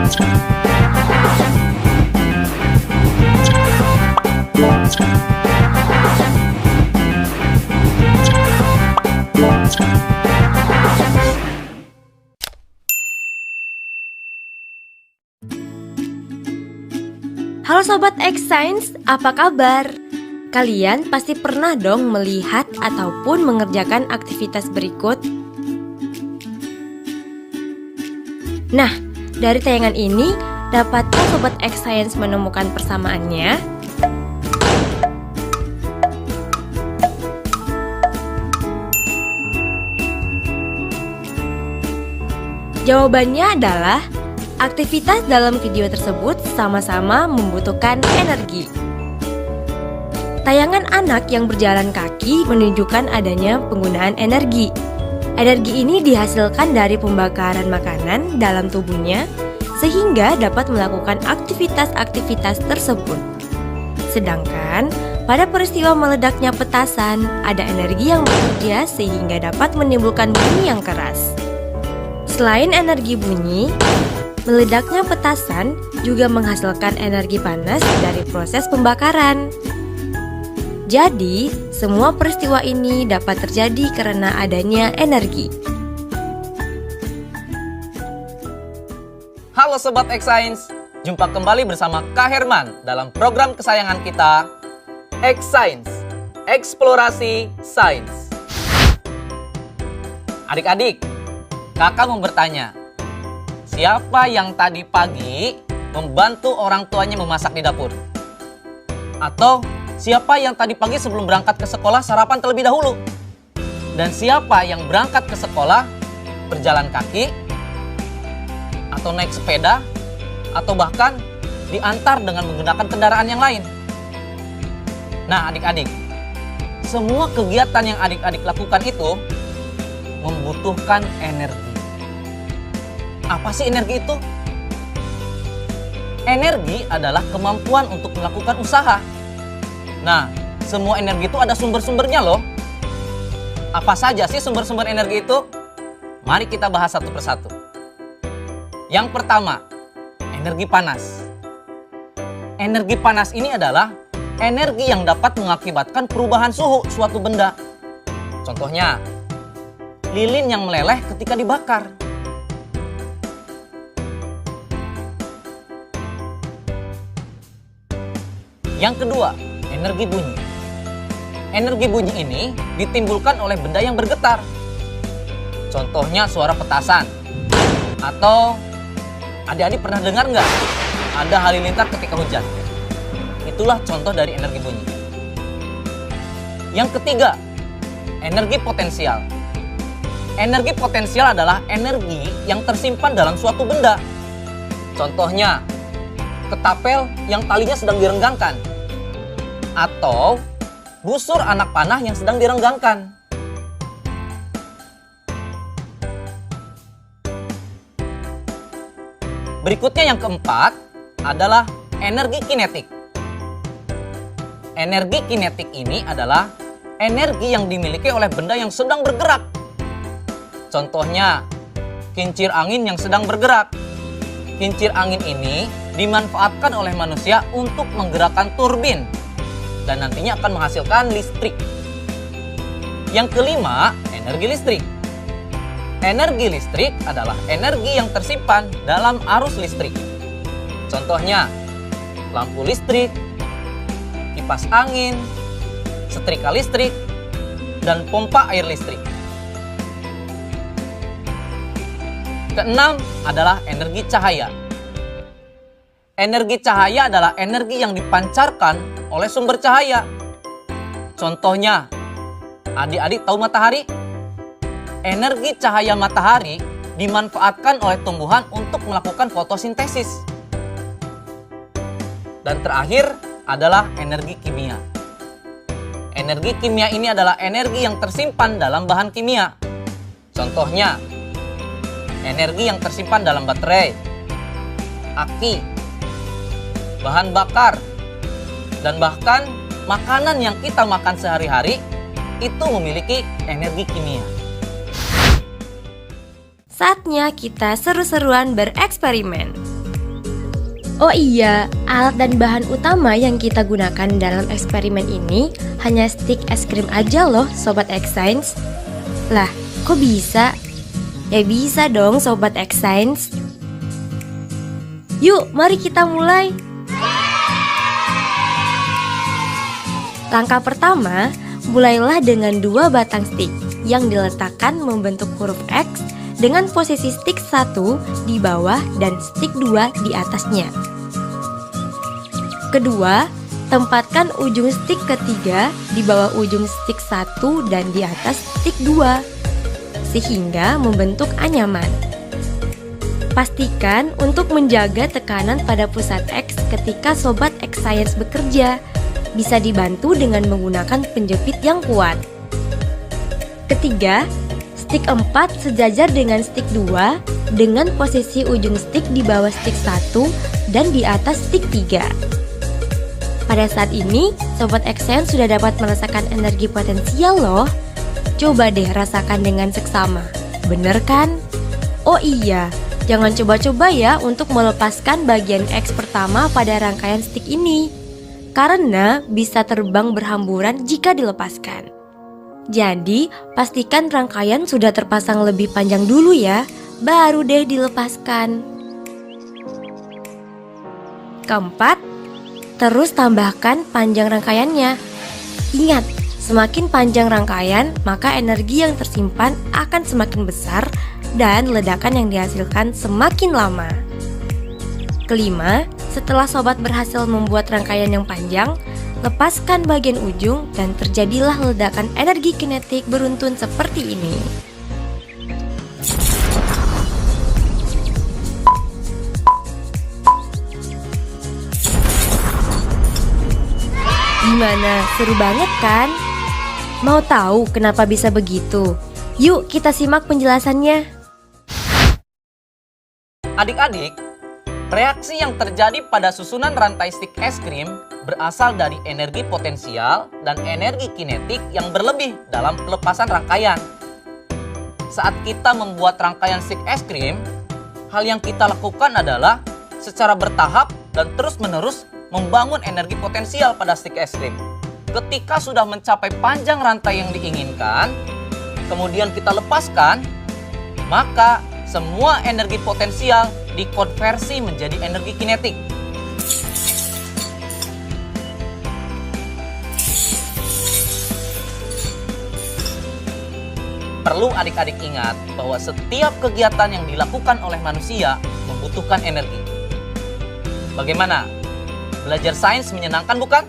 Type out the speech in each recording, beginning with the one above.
Halo Sobat X Science, apa kabar? Kalian pasti pernah dong melihat ataupun mengerjakan aktivitas berikut. Nah, dari tayangan ini, dapatkah Sobat X Science menemukan persamaannya? Jawabannya adalah aktivitas dalam video tersebut sama-sama membutuhkan energi. Tayangan anak yang berjalan kaki menunjukkan adanya penggunaan energi. Energi ini dihasilkan dari pembakaran makanan dalam tubuhnya sehingga dapat melakukan aktivitas-aktivitas tersebut. Sedangkan pada peristiwa meledaknya petasan, ada energi yang bekerja sehingga dapat menimbulkan bunyi yang keras. Selain energi bunyi, meledaknya petasan juga menghasilkan energi panas dari proses pembakaran. Jadi, semua peristiwa ini dapat terjadi karena adanya energi. Halo Sobat X Science, jumpa kembali bersama Kak Herman dalam program kesayangan kita, X Science, Eksplorasi Sains. Adik-adik, kakak mau bertanya, siapa yang tadi pagi membantu orang tuanya memasak di dapur? Atau siapa yang tadi pagi sebelum berangkat ke sekolah sarapan terlebih dahulu? Dan siapa yang berangkat ke sekolah berjalan kaki? Atau naik sepeda? Atau bahkan diantar dengan menggunakan kendaraan yang lain? Nah adik-adik, semua kegiatan yang adik-adik lakukan itu membutuhkan energi. Apa sih energi itu? Energi adalah kemampuan untuk melakukan usaha. Nah, semua energi itu ada sumber-sumbernya loh. Apa saja sih sumber-sumber energi itu? Mari kita bahas satu persatu. Yang pertama, energi panas. Energi panas ini adalah energi yang dapat mengakibatkan perubahan suhu suatu benda. Contohnya, lilin yang meleleh ketika dibakar. Yang kedua, energi bunyi. Energi bunyi ini ditimbulkan oleh benda yang bergetar. Contohnya suara petasan. Atau adik-adik pernah dengar nggak? Ada halilintar ketika hujan. Itulah contoh dari energi bunyi. Yang ketiga, energi potensial. Energi potensial adalah energi yang tersimpan dalam suatu benda. Contohnya, ketapel yang talinya sedang direnggangkan. Atau busur anak panah yang sedang direnggangkan. Berikutnya yang keempat adalah energi kinetik. Energi kinetik ini adalah energi yang dimiliki oleh benda yang sedang bergerak. Contohnya, kincir angin yang sedang bergerak. Kincir angin ini dimanfaatkan oleh manusia untuk menggerakkan turbin dan nantinya akan menghasilkan listrik. Yang kelima, energi listrik. Energi listrik adalah energi yang tersimpan dalam arus listrik. Contohnya, lampu listrik, kipas angin, setrika listrik, dan pompa air listrik. Keenam adalah energi cahaya. Energi cahaya adalah energi yang dipancarkan oleh sumber cahaya. Contohnya, adik-adik tahu matahari? Energi cahaya matahari dimanfaatkan oleh tumbuhan untuk melakukan fotosintesis. Dan terakhir adalah energi kimia. Energi kimia ini adalah energi yang tersimpan dalam bahan kimia. Contohnya, energi yang tersimpan dalam baterai, aki, bahan bakar, dan bahkan makanan yang kita makan sehari-hari itu memiliki energi kimia. Saatnya kita seru-seruan bereksperimen. Oh iya, alat dan bahan utama yang kita gunakan dalam eksperimen ini hanya stik es krim aja loh, Sobat X Science. Lah, kok bisa? Ya bisa dong, Sobat X Science. Yuk, mari kita mulai. Langkah pertama, mulailah dengan 2 batang stik yang diletakkan membentuk huruf X dengan posisi stik 1 di bawah dan stik 2 di atasnya. Kedua, tempatkan ujung stik ketiga di bawah ujung stik 1 dan di atas stik 2 sehingga membentuk anyaman. Pastikan untuk menjaga tekanan pada pusat X ketika Sobat X Science bekerja. Bisa dibantu dengan menggunakan penjepit yang kuat. Ketiga, stik 4 sejajar dengan stik 2 dengan posisi ujung stik di bawah stik 1 dan di atas stik 3. Pada saat ini, Sobat X Science sudah dapat merasakan energi potensial loh. Coba deh rasakan dengan seksama. Bener kan? Oh iya, jangan coba-coba ya untuk melepaskan bagian X pertama pada rangkaian stik ini, karena bisa terbang berhamburan jika dilepaskan. Jadi, pastikan rangkaian sudah terpasang lebih panjang dulu ya, baru deh dilepaskan. Keempat, terus tambahkan panjang rangkaiannya. Ingat, semakin panjang rangkaian, maka energi yang tersimpan akan semakin besar dan ledakan yang dihasilkan semakin lama. Kelima, setelah sobat berhasil membuat rangkaian yang panjang, lepaskan bagian ujung dan terjadilah ledakan energi kinetik beruntun seperti ini. Gimana? Seru banget kan? Mau tahu kenapa bisa begitu? Yuk kita simak penjelasannya. Adik-adik, reaksi yang terjadi pada susunan rantai stik es krim berasal dari energi potensial dan energi kinetik yang berlebih dalam pelepasan rangkaian. Saat kita membuat rangkaian stik es krim, hal yang kita lakukan adalah secara bertahap dan terus-menerus membangun energi potensial pada stik es krim. Ketika sudah mencapai panjang rantai yang diinginkan, kemudian kita lepaskan, maka semua energi potensial dikonversi menjadi energi kinetik. Perlu adik-adik ingat bahwa setiap kegiatan yang dilakukan oleh manusia membutuhkan energi. Bagaimana? Belajar sains menyenangkan bukan?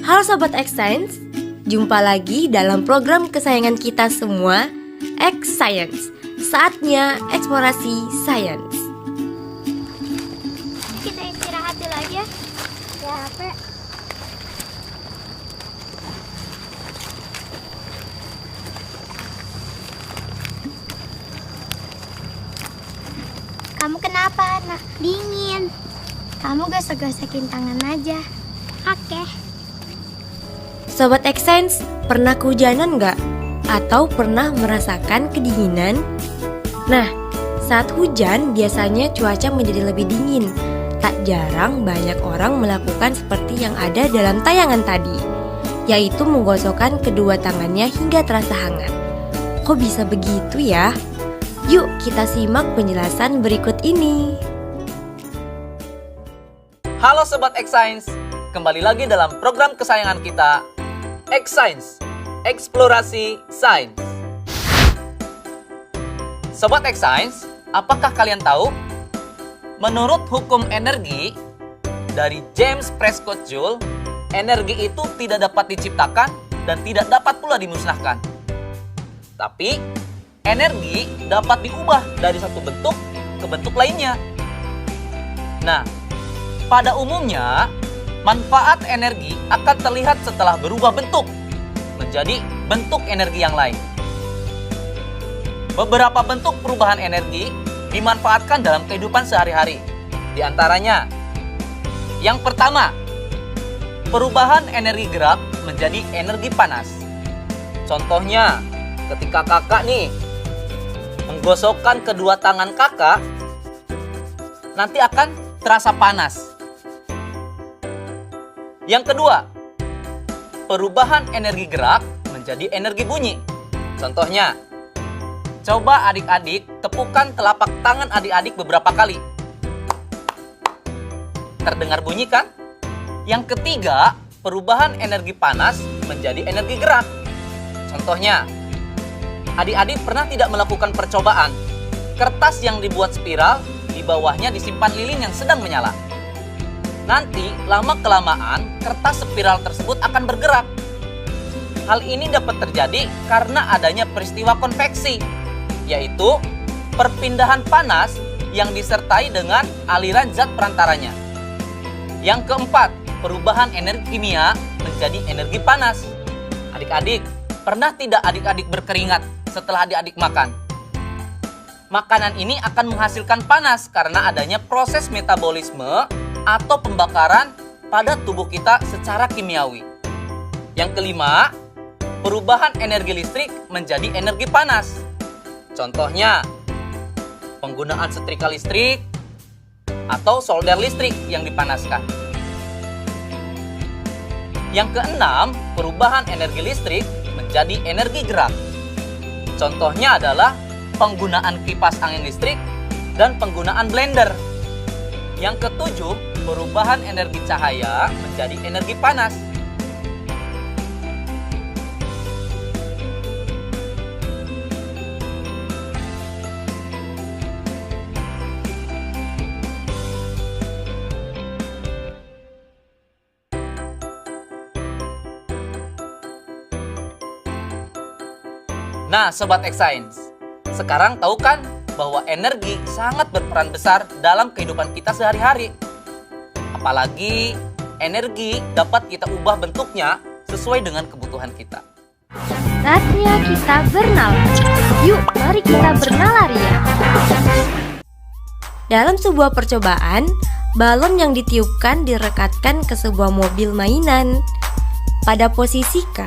Halo Sobat X Science, jumpa lagi dalam program kesayangan kita semua, X Science. Saatnya eksplorasi sains. Kita istirahat dulu aja. Capek. Kamu kenapa, Nak? Dingin. Kamu gosok-gosokin tangan aja. Oke. Sobat X Science, pernah kehujanan nggak? Atau pernah merasakan kedinginan? Nah, saat hujan biasanya cuaca menjadi lebih dingin. Tak jarang banyak orang melakukan seperti yang ada dalam tayangan tadi, yaitu menggosokkan kedua tangannya hingga terasa hangat. Kok bisa begitu ya? Yuk kita simak penjelasan berikut ini. Halo Sobat X Science, kembali lagi dalam program kesayangan kita, X Science, eksplorasi sains. Sobat X Science, apakah kalian tahu? Menurut hukum energi dari James Prescott Joule, energi itu tidak dapat diciptakan dan tidak dapat pula dimusnahkan. Tapi, energi dapat diubah dari satu bentuk ke bentuk lainnya. Nah, pada umumnya manfaat energi akan terlihat setelah berubah bentuk menjadi bentuk energi yang lain. Beberapa bentuk perubahan energi dimanfaatkan dalam kehidupan sehari-hari. Di antaranya, yang pertama, perubahan energi gerak menjadi energi panas. Contohnya, ketika kakak nih menggosokkan kedua tangan kakak, nanti akan terasa panas. Yang kedua, perubahan energi gerak menjadi energi bunyi. Contohnya, coba adik-adik tepukan telapak tangan adik-adik beberapa kali. Terdengar bunyi kan? Yang ketiga, perubahan energi panas menjadi energi gerak. Contohnya, adik-adik pernah tidak melakukan percobaan? Kertas yang dibuat spiral, di bawahnya disimpan lilin yang sedang menyala. Nanti, lama-kelamaan, kertas spiral tersebut akan bergerak. Hal ini dapat terjadi karena adanya peristiwa konveksi, yaitu perpindahan panas yang disertai dengan aliran zat perantaranya. Yang keempat, perubahan energi kimia menjadi energi panas. Adik-adik, pernah tidak adik-adik berkeringat setelah adik-adik makan? Makanan ini akan menghasilkan panas karena adanya proses metabolisme atau pembakaran pada tubuh kita secara kimiawi. Yang kelima, perubahan energi listrik menjadi energi panas. Contohnya, penggunaan setrika listrik atau solder listrik yang dipanaskan. Yang keenam, perubahan energi listrik menjadi energi gerak. Contohnya adalah penggunaan kipas angin listrik dan penggunaan blender. Yang ketujuh, perubahan energi cahaya menjadi energi panas. Nah, Sobat X-Science, sekarang tahu kan bahwa energi sangat berperan besar dalam kehidupan kita sehari-hari. Apalagi energi dapat kita ubah bentuknya sesuai dengan kebutuhan kita. Saatnya kita bernalar. Yuk, mari kita bernalar ya. Dalam sebuah percobaan, balon yang ditiupkan direkatkan ke sebuah mobil mainan. Pada posisi K,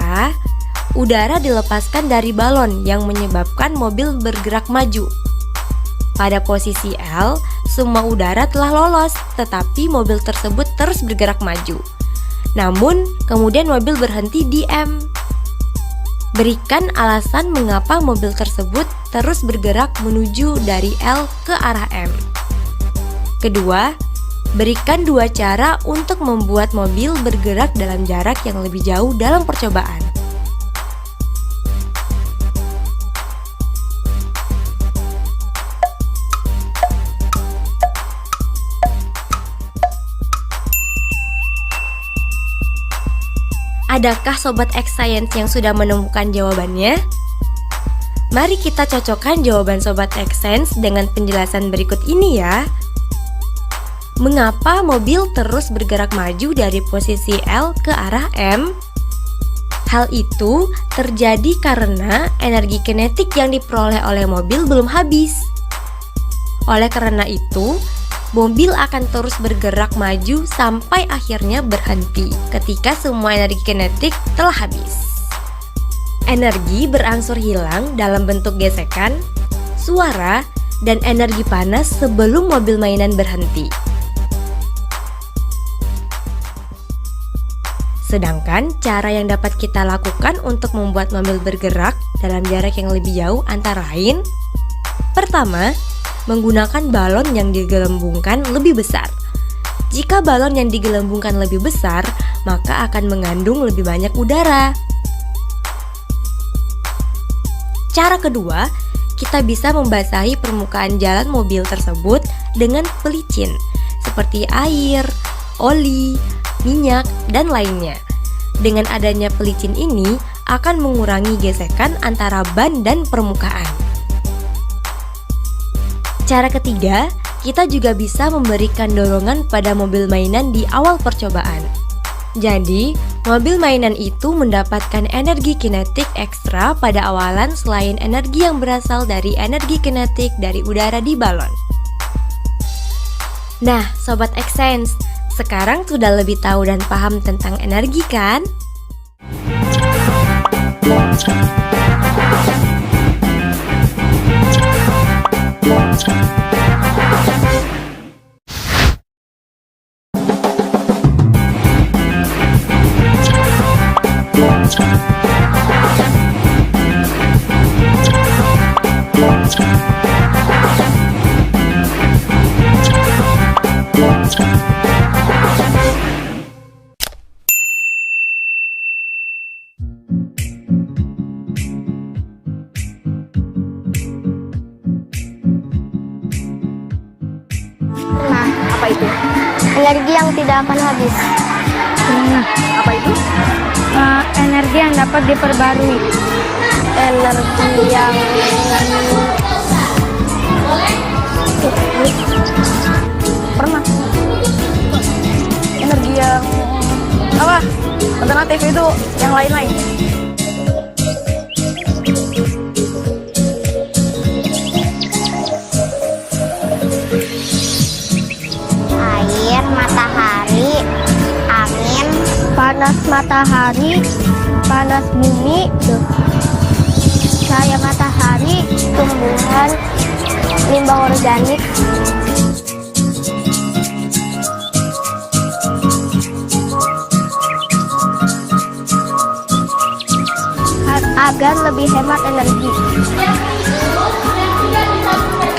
udara dilepaskan dari balon yang menyebabkan mobil bergerak maju. Pada posisi L, semua udara telah lolos, tetapi mobil tersebut terus bergerak maju. Namun, kemudian mobil berhenti di M. Berikan alasan mengapa mobil tersebut terus bergerak menuju dari L ke arah M. Kedua, berikan dua cara untuk membuat mobil bergerak dalam jarak yang lebih jauh dalam percobaan. Adakah Sobat X-Science yang sudah menemukan jawabannya? Mari kita cocokkan jawaban Sobat X-Science dengan penjelasan berikut ini ya. Mengapa mobil terus bergerak maju dari posisi L ke arah M? Hal itu terjadi karena energi kinetik yang diperoleh oleh mobil belum habis. Oleh karena itu, mobil akan terus bergerak maju sampai akhirnya berhenti ketika semua energi kinetik telah habis. Energi berangsur hilang dalam bentuk gesekan, suara, dan energi panas sebelum mobil mainan berhenti. Sedangkan cara yang dapat kita lakukan untuk membuat mobil bergerak dalam jarak yang lebih jauh antara lain: pertama, menggunakan balon yang digelembungkan lebih besar. Jika balon yang digelembungkan lebih besar, maka akan mengandung lebih banyak udara. Cara kedua, kita bisa membasahi permukaan jalan mobil tersebut dengan pelicin, seperti air, oli, minyak, dan lainnya. Dengan adanya pelicin ini, akan mengurangi gesekan antara ban dan permukaan. Cara ketiga, kita juga bisa memberikan dorongan pada mobil mainan di awal percobaan. Jadi, mobil mainan itu mendapatkan energi kinetik ekstra pada awalan selain energi yang berasal dari energi kinetik dari udara di balon. Nah, Sobat X-Science, sekarang sudah lebih tahu dan paham tentang energi kan? Nah, apa itu? Energi yang tidak akan habis. Nah, apa itu? Energi yang dapat diperbarui. Energi yang Pernah. Energi yang apa? Alternatif itu yang lain-lain. air, matahari, angin, panas matahari, panas bumi, cahaya matahari, tumbuhan, limbah organik. Agar lebih hemat energi.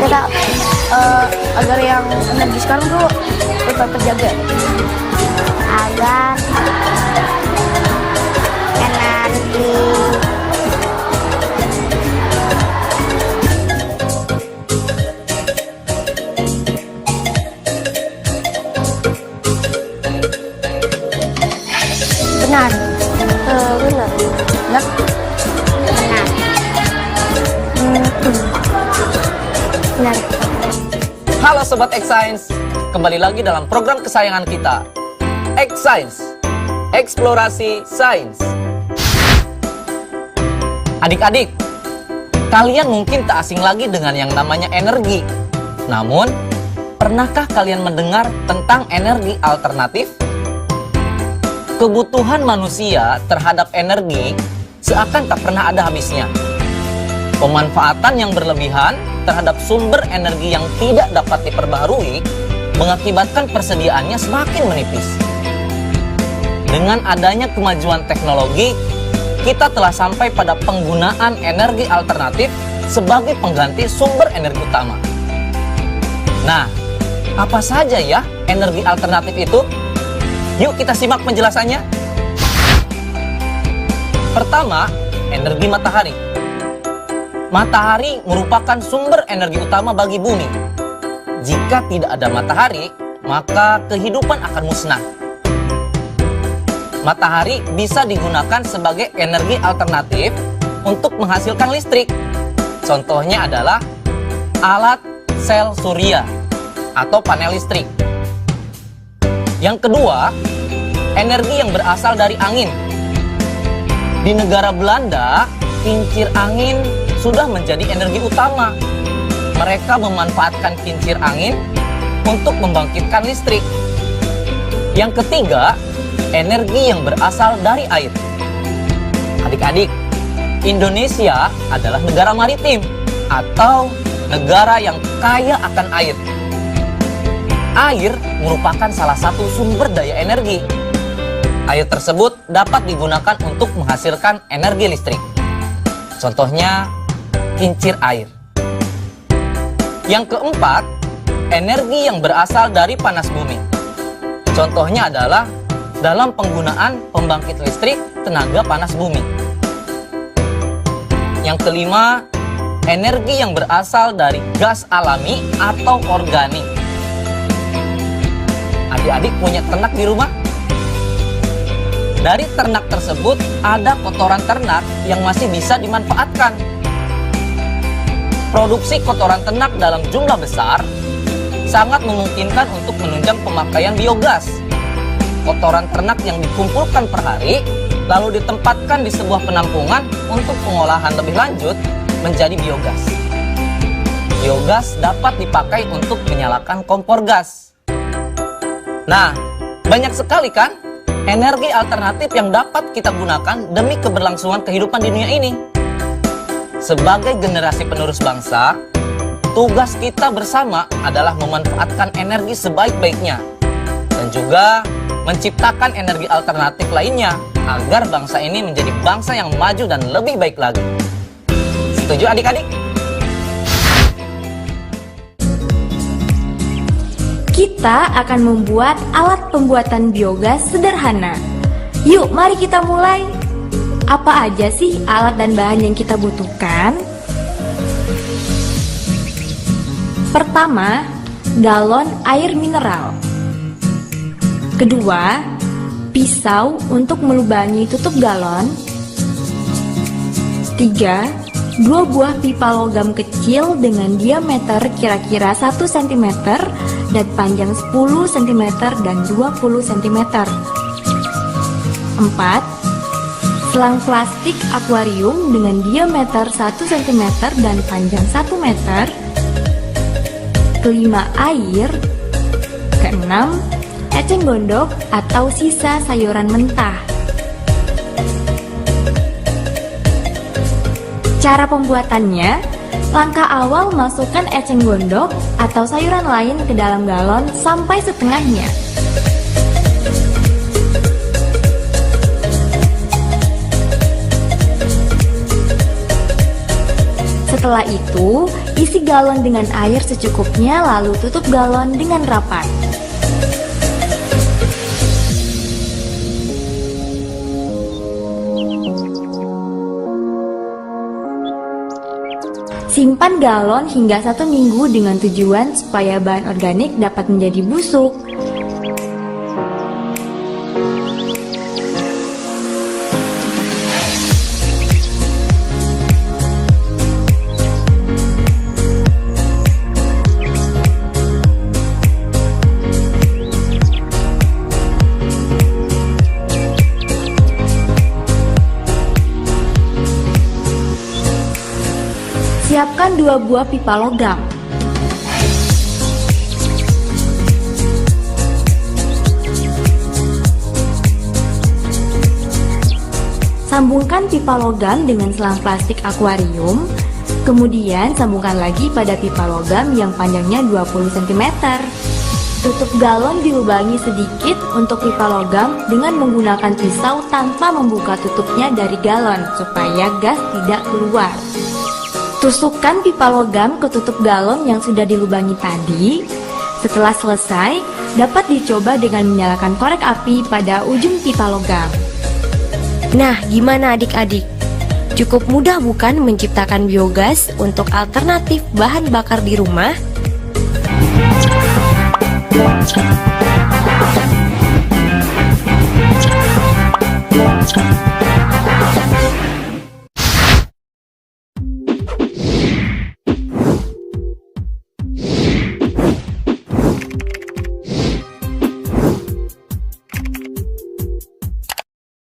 Kita agar yang energi sekarang tuh tetap terjaga. Agar energi Benar. benar. Benar. Benar. Benar. Halo Sobat X-Science, kembali lagi dalam program kesayangan kita, X-Science, Eksplorasi Sains. Adik-adik, kalian mungkin tak asing lagi dengan yang namanya energi. Namun, pernahkah kalian mendengar tentang energi alternatif? Kebutuhan manusia terhadap energi seakan tak pernah ada habisnya. Pemanfaatan yang berlebihan terhadap sumber energi yang tidak dapat diperbaharui mengakibatkan persediaannya semakin menipis. Dengan adanya kemajuan teknologi, kita telah sampai pada penggunaan energi alternatif sebagai pengganti sumber energi utama. Nah, apa saja ya energi alternatif itu? Yuk kita simak penjelasannya. Pertama, energi matahari. Matahari merupakan sumber energi utama bagi bumi. Jika tidak ada matahari, maka kehidupan akan musnah. Matahari bisa digunakan sebagai energi alternatif untuk menghasilkan listrik. Contohnya adalah alat sel surya atau panel listrik. Yang kedua, energi yang berasal dari angin. Di negara Belanda, kincir angin sudah menjadi energi utama. Mereka memanfaatkan kincir angin untuk membangkitkan listrik. Yang ketiga, energi yang berasal dari air. Adik-adik, Indonesia adalah negara maritim atau negara yang kaya akan air. Air merupakan salah satu sumber daya energi. Air tersebut dapat digunakan untuk menghasilkan energi listrik. Contohnya, kincir air. Yang keempat, energi yang berasal dari panas bumi. Contohnya adalah dalam penggunaan pembangkit listrik tenaga panas bumi. Yang kelima, energi yang berasal dari gas alami atau organik. Adik-adik punya ternak di rumah? Dari ternak tersebut ada kotoran ternak yang masih bisa dimanfaatkan. Produksi kotoran ternak dalam jumlah besar sangat memungkinkan untuk menunjang pemakaian biogas. Kotoran ternak yang dikumpulkan per hari lalu ditempatkan di sebuah penampungan untuk pengolahan lebih lanjut menjadi biogas. Biogas dapat dipakai untuk menyalakan kompor gas. Nah, banyak sekali kan energi alternatif yang dapat kita gunakan demi keberlangsungan kehidupan di dunia ini. Sebagai generasi penerus bangsa, tugas kita bersama adalah memanfaatkan energi sebaik-baiknya dan juga menciptakan energi alternatif lainnya agar bangsa ini menjadi bangsa yang maju dan lebih baik lagi. Setuju adik-adik? Kita akan membuat alat pembuatan biogas sederhana. Yuk, mari kita mulai. Apa aja sih alat dan bahan yang kita butuhkan? Pertama, galon air mineral. Kedua, pisau untuk melubangi tutup galon. Tiga, 2 buah pipa logam kecil dengan diameter kira-kira 1 cm dan panjang 10 cm dan 20 cm. 4. Selang plastik akuarium dengan diameter 1 cm dan panjang 1 meter. Kelima, air. Keenam, eceng gondok atau sisa sayuran mentah. Cara pembuatannya, langkah awal masukkan eceng gondok atau sayuran lain ke dalam galon sampai setengahnya. Setelah itu, isi galon dengan air secukupnya lalu tutup galon dengan rapat. Simpan galon hingga 1 minggu dengan tujuan supaya bahan organik dapat menjadi busuk. Siapkan 2 buah pipa logam. Sambungkan pipa logam dengan selang plastik akuarium. Kemudian sambungkan lagi pada pipa logam yang panjangnya 20 cm. Tutup galon dilubangi sedikit untuk pipa logam dengan menggunakan pisau tanpa membuka tutupnya dari galon supaya gas tidak keluar. Tusukkan pipa logam ke tutup galon yang sudah dilubangi tadi. Setelah selesai, dapat dicoba dengan menyalakan korek api pada ujung pipa logam. Nah, gimana adik-adik? Cukup mudah bukan menciptakan biogas untuk alternatif bahan bakar di rumah?